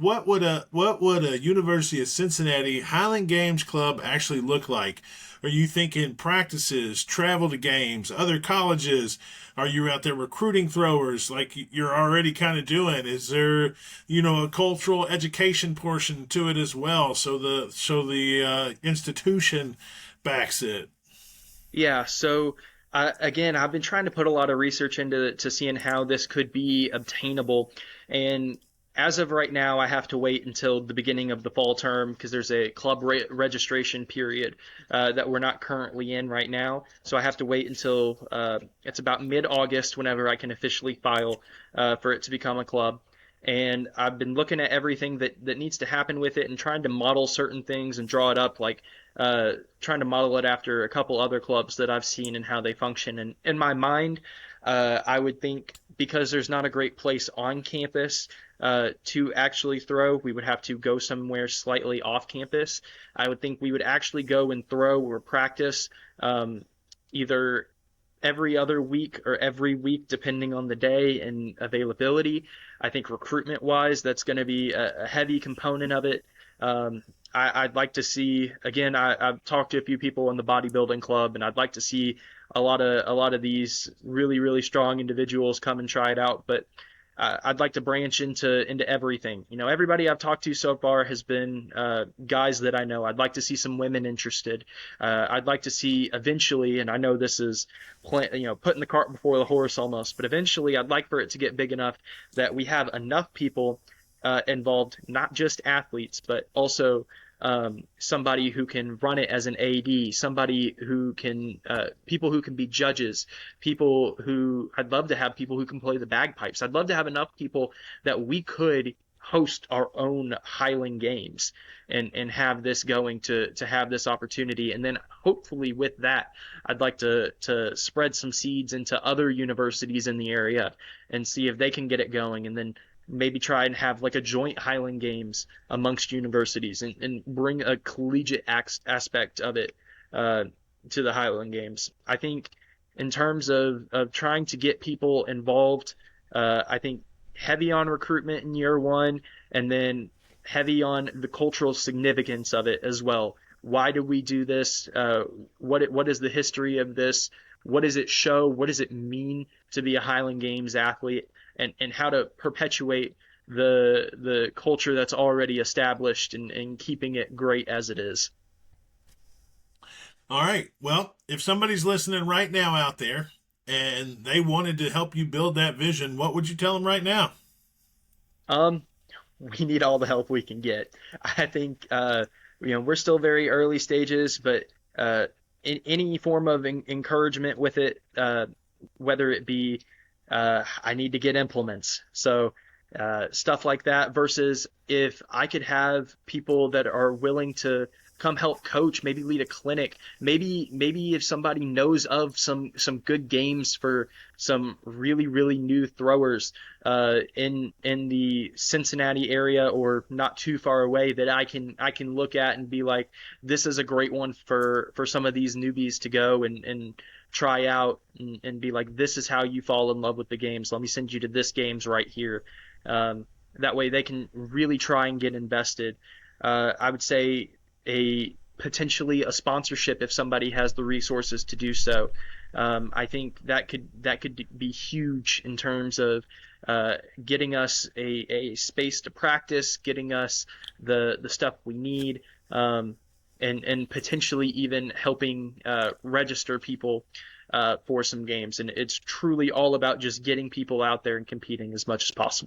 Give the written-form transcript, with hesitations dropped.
what would a University of Cincinnati Highland Games club actually look like? Are you thinking practices, travel to games, other colleges? Are you out there recruiting throwers like you're already kind of doing? Is there, a cultural education portion to it as well? So the institution backs it. Yeah, so again, I've been trying to put a lot of research into to seeing how this could be obtainable, and as of right now, I have to wait until the beginning of the fall term because there's a club registration period that we're not currently in right now. So I have to wait until it's about mid-August whenever I can officially file for it to become a club. And I've been looking at everything that needs to happen with it and trying to model certain things and draw it up, like trying to model it after a couple other clubs that I've seen and how they function. And in my mind, I would think because there's not a great place on campus to actually throw, we would have to go somewhere slightly off campus. I would think we would actually go and throw or practice either every other week or every week, depending on the day and availability. I think recruitment wise, that's going to be a heavy component of it. I'd like to see again. I've talked to a few people in the bodybuilding club, and I'd like to see a lot of these really strong individuals come and try it out. But I'd like to branch into everything. Everybody I've talked to so far has been guys that I know. I'd like to see some women interested. I'd like to see eventually, and I know this is putting the cart before the horse almost, but eventually I'd like for it to get big enough that we have enough people involved, not just athletes, but also somebody who can run it as an AD, somebody who can, people who can be judges, I'd love to have people who can play the bagpipes. I'd love to have enough people that we could host our own Highland Games and have this going to have this opportunity. And then hopefully with that, I'd like to spread some seeds into other universities in the area and see if they can get it going. And then maybe try and have like a joint Highland Games amongst universities and bring a collegiate aspect of it to the Highland Games. I think in terms of trying to get people involved, I think heavy on recruitment in year one and then heavy on the cultural significance of it as well. Why do we do this? What is the history of this? What does it show? What does it mean to be a Highland Games athlete? And how to perpetuate the culture that's already established and keeping it great as it is. All right. Well, if somebody's listening right now out there and they wanted to help you build that vision, what would you tell them right now? Um, we need all the help we can get. I think we're still very early stages, but in any form of encouragement with it, whether it be I need to get implements. So stuff like that versus if I could have people that are willing to come help coach, maybe lead a clinic, maybe if somebody knows of some good games for some really new throwers in the Cincinnati area or not too far away that I can look at and be like, this is a great one for some of these newbies to go and try out and be like, this is how you fall in love with the games. Let me send you to this games right here. That way they can really try and get invested. I would say potentially a sponsorship if somebody has the resources to do so. I think that could be huge in terms of getting us a space to practice, getting us the stuff we need, and potentially even helping register people for some games. And it's truly all about just getting people out there and competing as much as possible.